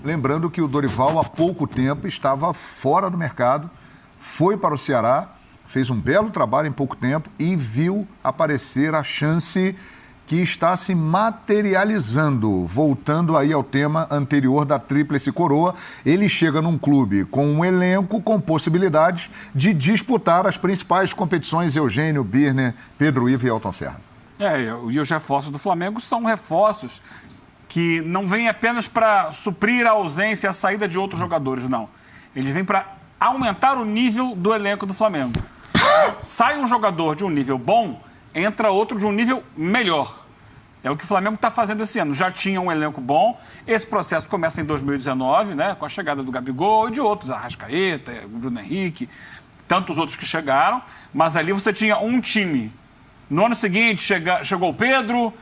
Lembrando que o Dorival, há pouco tempo, estava fora do mercado, foi para o Ceará, fez um belo trabalho em pouco tempo e viu aparecer a chance que está se materializando. Voltando aí ao tema anterior da Tríplice Coroa, ele chega num clube com um elenco com possibilidades de disputar as principais competições. Eugênio, Birner, Pedro Ivo e Elton Serra. E os reforços do Flamengo são reforços que não vêm apenas para suprir a ausência e a saída de outros jogadores, não. Eles vêm para aumentar o nível do elenco do Flamengo. Sai um jogador de um nível bom, entra outro de um nível melhor. É o que o Flamengo está fazendo esse ano. Já tinha um elenco bom. Esse processo começa em 2019, né, com a chegada do Gabigol e de outros, Arrascaeta, o Bruno Henrique, tantos outros que chegaram. Mas ali você tinha um time. No ano seguinte chegou o Pedro,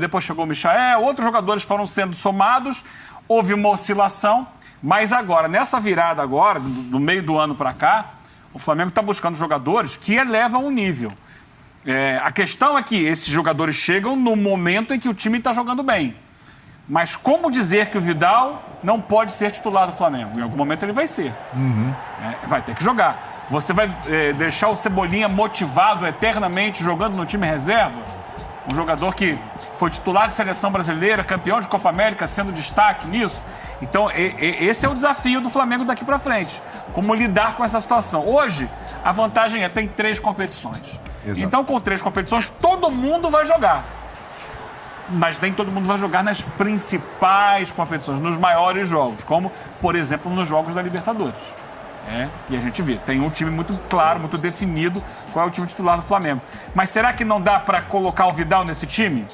depois chegou o Michael, outros jogadores foram sendo somados, houve uma oscilação. Mas agora, nessa virada agora, do meio do ano para cá, o Flamengo está buscando jogadores que elevam o nível. A questão é que esses jogadores chegam no momento em que o time está jogando bem. Mas como dizer que o Vidal não pode ser titular do Flamengo? Em algum momento ele vai ser. Vai ter que jogar. Você vai deixar o Cebolinha motivado eternamente jogando no time reserva? Um jogador que foi titular de seleção brasileira, campeão de Copa América, sendo destaque nisso. Então, esse é o desafio do Flamengo daqui para frente. Como lidar com essa situação. Hoje, a vantagem tem 3 competições. Exato. Então, com 3 competições, todo mundo vai jogar. Mas nem todo mundo vai jogar nas principais competições, nos maiores jogos, como, por exemplo, nos jogos da Libertadores. E a gente vê, tem um time muito claro, muito definido qual é o time titular do Flamengo. Mas será que não dá para colocar o Vidal nesse time?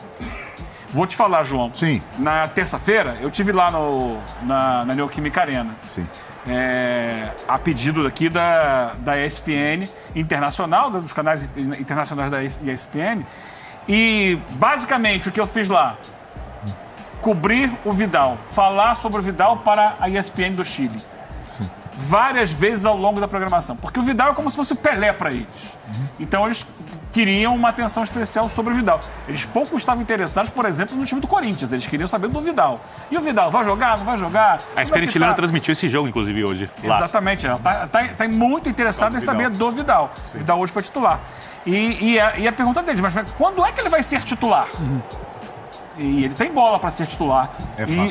Vou te falar, João. Sim. Na terça-feira, eu estive lá na Neoquímica Arena. Sim. A pedido daqui da ESPN Internacional, dos canais internacionais da ESPN. E, basicamente, o que eu fiz lá? Cobrir o Vidal. Falar sobre o Vidal para a ESPN do Chile. Várias vezes ao longo da programação. Porque o Vidal é como se fosse o Pelé para eles. Então, eles queriam uma atenção especial sobre o Vidal. Eles pouco estavam interessados, por exemplo, no time do Corinthians. Eles queriam saber do Vidal. E o Vidal, vai jogar, não vai jogar? A ESPN chilena transmitiu esse jogo, inclusive, hoje. Lá. Exatamente. Ela está muito interessada em saber do Vidal. Sim. O Vidal hoje foi titular. E a pergunta deles, mas quando é que ele vai ser titular? E ele tem bola para ser titular.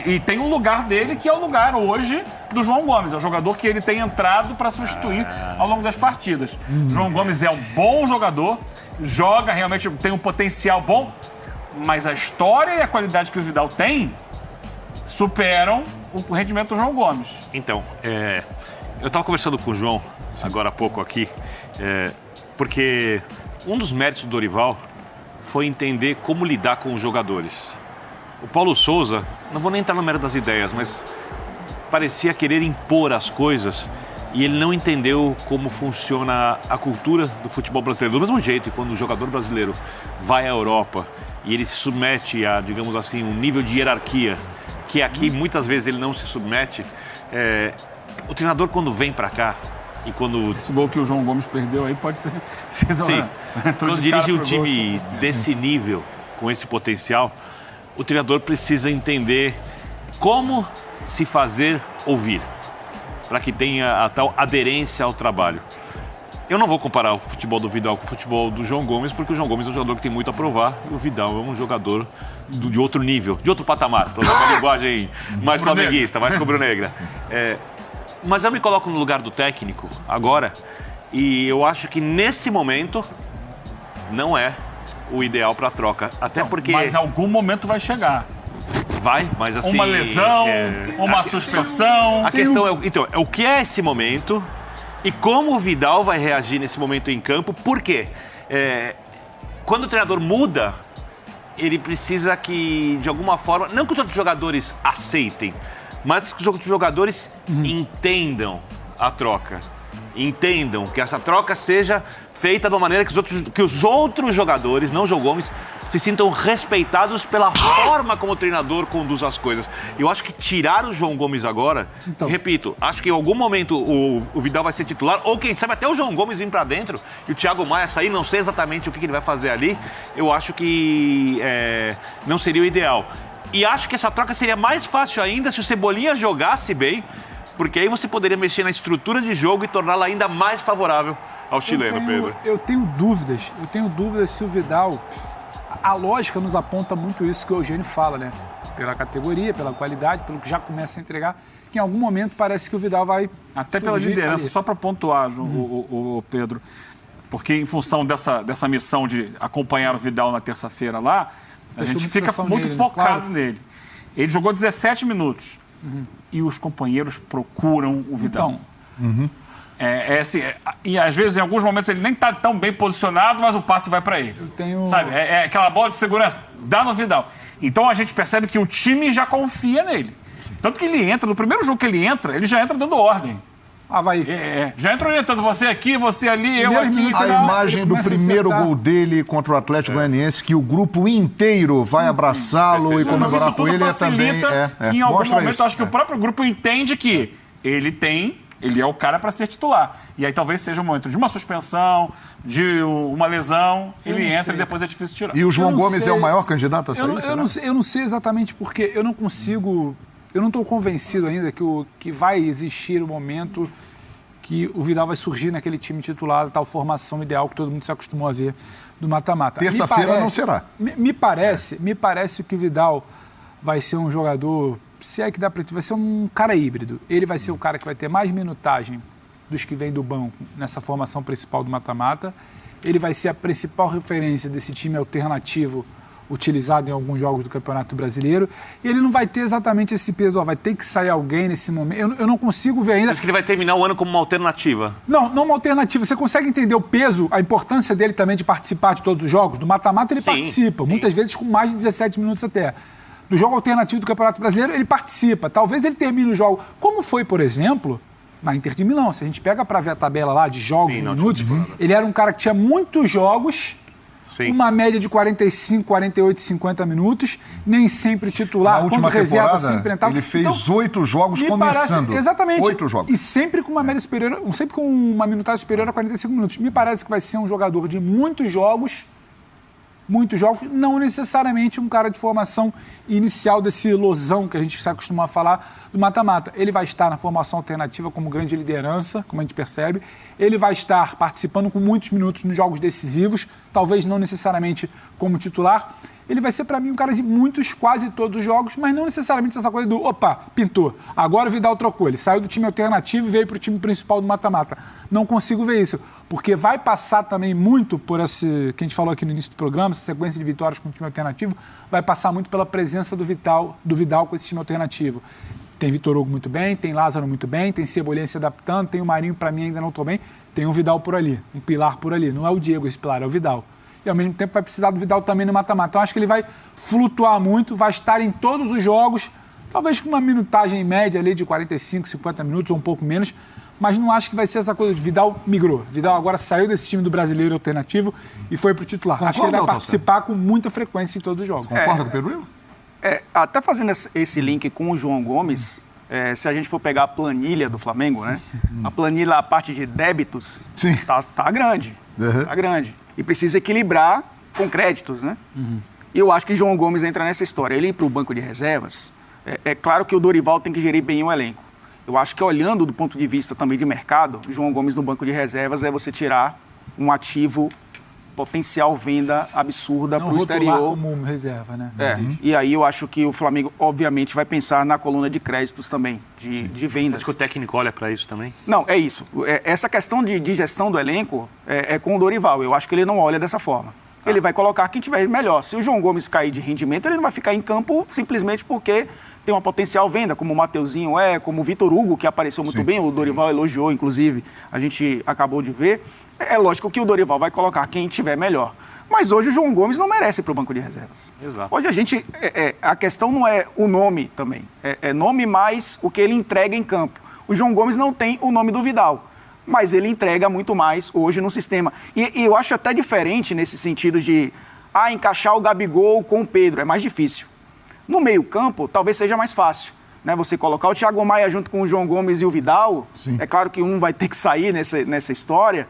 E tem um lugar dele que é o lugar hoje do João Gomes. É o jogador que ele tem entrado para substituir ao longo das partidas. João Gomes é um bom jogador, joga realmente, tem um potencial bom, mas a história e a qualidade que o Vidal tem superam o rendimento do João Gomes. Então, eu estava conversando com o João agora há pouco aqui, porque um dos méritos do Dorival foi entender como lidar com os jogadores. O Paulo Souza, não vou nem entrar no mérito das ideias, mas parecia querer impor as coisas e ele não entendeu como funciona a cultura do futebol brasileiro. Do mesmo jeito, quando o jogador brasileiro vai à Europa e ele se submete a, digamos assim, um nível de hierarquia que aqui muitas vezes ele não se submete, o treinador quando vem para cá e quando... Esse gol que o João Gomes perdeu aí pode ter sido... Sim, quando dirige um time desse nível, com esse potencial, o treinador precisa entender como se fazer ouvir, para que tenha a tal aderência ao trabalho. Eu não vou comparar o futebol do Vidal com o futebol do João Gomes, porque o João Gomes é um jogador que tem muito a provar, e o Vidal é um jogador de outro nível, de outro patamar, para usar uma linguagem mais flamenguista, mais rubro-negra. Mas eu me coloco no lugar do técnico agora e eu acho que nesse momento não é o ideal para a troca. Até porque... Mas em algum momento vai chegar. Vai, mas assim... Uma lesão, uma suspensão... A questão é o que é esse momento e como o Vidal vai reagir nesse momento em campo. Por quê? Quando o treinador muda, ele precisa que, de alguma forma... Não que os outros jogadores aceitem, mas que os jogadores entendam a troca. Entendam que essa troca seja feita de uma maneira que os outros jogadores, não o João Gomes, se sintam respeitados pela forma como o treinador conduz as coisas. Eu acho que tirar o João Gomes agora, repito, acho que em algum momento o Vidal vai ser titular, ou quem sabe até o João Gomes vir para dentro e o Thiago Maia sair, não sei exatamente o que ele vai fazer ali, eu acho que não seria o ideal. E acho que essa troca seria mais fácil ainda se o Cebolinha jogasse bem, porque aí você poderia mexer na estrutura de jogo e torná-la ainda mais favorável ao chileno, Pedro. Eu tenho dúvidas se o Vidal... A lógica nos aponta muito isso que o Eugênio fala, né? Pela categoria, pela qualidade, pelo que já começa a entregar, que em algum momento parece que o Vidal vai... Até pela liderança, só para pontuar, o Pedro, porque em função dessa missão de acompanhar o Vidal na terça-feira lá, a gente fica muito focado nele. Ele jogou 17 minutos e os companheiros procuram o Vidal. Então... assim, e às vezes, em alguns momentos, ele nem está tão bem posicionado, mas o passe vai para ele. Sabe? É aquela bola de segurança, dá no Vidal. Então a gente percebe que o time já confia nele. Tanto que ele entra, no primeiro jogo que ele já entra dando ordem. Vai. Já entra orientando você aqui, você ali, eu aqui. A imagem do primeiro gol dele contra o Atlético Goianiense, que o grupo inteiro vai abraçá-lo e comemorar com ele, também que em algum momento, eu acho que o próprio grupo entende que ele é o cara para ser titular. E aí talvez seja um momento de uma suspensão, de uma lesão, ele entra e depois é difícil tirar. E o João Gomes é o maior candidato a sair? Eu não sei exatamente porque eu não consigo... Eu não estou convencido ainda que vai existir o momento que o Vidal vai surgir naquele time titular, tal formação ideal que todo mundo se acostumou a ver do mata-mata. Terça-feira não será. Me parece que o Vidal vai ser um jogador... Se é que dá para vai ser um cara híbrido. Ele vai ser o cara que vai ter mais minutagem dos que vêm do banco nessa formação principal do mata-mata. Ele vai ser a principal referência desse time alternativo utilizado em alguns jogos do Campeonato Brasileiro. E ele não vai ter exatamente esse peso. Vai ter que sair alguém nesse momento. Eu não consigo ver ainda... Você acha que ele vai terminar o ano como uma alternativa? Não uma alternativa. Você consegue entender o peso, a importância dele também de participar de todos os jogos? Do mata-mata ele participa, muitas vezes com mais de 17 minutos até. Do jogo alternativo do Campeonato Brasileiro, ele participa. Talvez ele termine o jogo. Como foi, por exemplo, na Inter de Milão. Se a gente pega para ver a tabela lá de jogos e minutos, ele era um cara que tinha muitos jogos, uma média de 45, 48, 50 minutos, nem sempre titular, na última reserva, sempre entrava. Ele fez 8 jogos começando. Exatamente. 8 jogos. E sempre com uma média superior, sempre com uma minutagem superior a 45 minutos. Me parece que vai ser um jogador de muitos jogos, não necessariamente um cara de formação inicial desse losão que a gente se acostuma a falar do mata-mata. Ele vai estar na formação alternativa como grande liderança, como a gente percebe. Ele vai estar participando com muitos minutos nos jogos decisivos, talvez não necessariamente como titular. Ele vai ser, para mim, um cara de muitos, quase todos os jogos, mas não necessariamente essa coisa do, pintou, agora o Vidal trocou. Ele saiu do time alternativo e veio para o time principal do mata-mata. Não consigo ver isso, porque vai passar também muito por esse, que a gente falou aqui no início do programa, essa sequência de vitórias com o time alternativo, vai passar muito pela presença do Vidal com esse time alternativo. Tem Vitor Hugo muito bem, tem Lázaro muito bem, tem Cebolinha se adaptando, tem o Marinho, para mim, ainda não estou bem, tem um Vidal por ali, um pilar por ali. Não é o Diego esse pilar, é o Vidal. E, ao mesmo tempo, vai precisar do Vidal também no mata-mata. Então, acho que ele vai flutuar muito, vai estar em todos os jogos, talvez com uma minutagem média ali de 45, 50 minutos ou um pouco menos, mas não acho que vai ser essa coisa de Vidal migrou. Vidal agora saiu desse time do brasileiro alternativo e foi para o titular. Concordo, acho que ele vai participar com muita frequência em todos os jogos. Concorda com o Pedro? Até fazendo esse link com o João Gomes, se a gente for pegar a planilha do Flamengo, né? A planilha, a parte de débitos, tá grande. Tá grande. E precisa equilibrar com créditos, né? E eu acho que João Gomes entra nessa história. Ele ir para o banco de reservas, é claro que o Dorival tem que gerir bem o elenco. Eu acho que, olhando do ponto de vista também de mercado, João Gomes no banco de reservas é você tirar um ativo, potencial venda absurda para o exterior. Como reserva, né? E aí eu acho que o Flamengo, obviamente, vai pensar na coluna de créditos também, de vendas. Você acha que o técnico olha para isso também? Não, é isso. Essa questão de gestão do elenco é com o Dorival. Eu acho que ele não olha dessa forma. Ele vai colocar quem tiver melhor. Se o João Gomes cair de rendimento, ele não vai ficar em campo simplesmente porque tem uma potencial venda, como o Mateuzinho como o Vitor Hugo, que apareceu muito bem, o Dorival elogiou, inclusive, a gente acabou de ver. É lógico que o Dorival vai colocar quem tiver melhor. Mas hoje o João Gomes não merece para o banco de reservas. Exato. Hoje a questão não é o nome também. É nome mais o que ele entrega em campo. O João Gomes não tem o nome do Vidal, mas ele entrega muito mais hoje no sistema. E eu acho até diferente nesse sentido de encaixar o Gabigol com o Pedro. É mais difícil. No meio-campo, talvez seja mais fácil. Né, você colocar o Thiago Maia junto com o João Gomes e o Vidal, é claro que um vai ter que sair nessa história.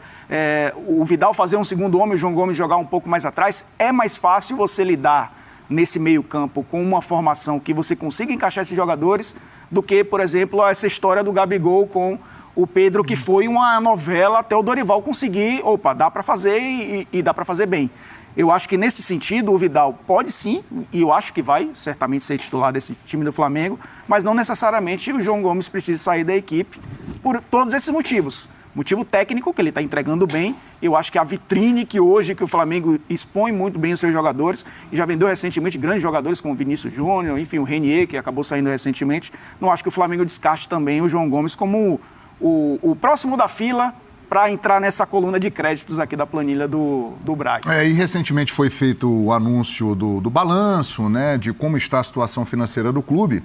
O Vidal fazer um segundo homem e o João Gomes jogar um pouco mais atrás, é mais fácil você lidar nesse meio campo com uma formação que você consiga encaixar esses jogadores do que, por exemplo, essa história do Gabigol com o Pedro, que foi uma novela até o Dorival conseguir, dá para fazer e dá para fazer bem. Eu acho que nesse sentido o Vidal pode sim, e eu acho que vai certamente ser titular desse time do Flamengo, mas não necessariamente o João Gomes precisa sair da equipe por todos esses motivos. Motivo técnico, que ele está entregando bem. Eu acho que a vitrine que hoje que o Flamengo expõe muito bem os seus jogadores, e já vendeu recentemente grandes jogadores como o Vinícius Júnior, enfim, o Renier, que acabou saindo recentemente. Não acho que o Flamengo descarte também o João Gomes como o próximo da fila para entrar nessa coluna de créditos aqui da planilha do Braz. E recentemente foi feito o anúncio do balanço, né, de como está a situação financeira do clube,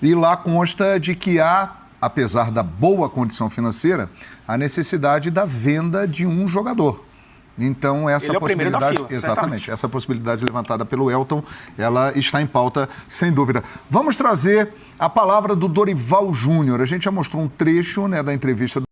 e lá consta de que há, apesar da boa condição financeira, a necessidade da venda de um jogador. Então, essa possibilidade, fila, exatamente, essa possibilidade levantada pelo Elton, ela está em pauta, sem dúvida. Vamos trazer a palavra do Dorival Júnior. A gente já mostrou um trecho, né, da entrevista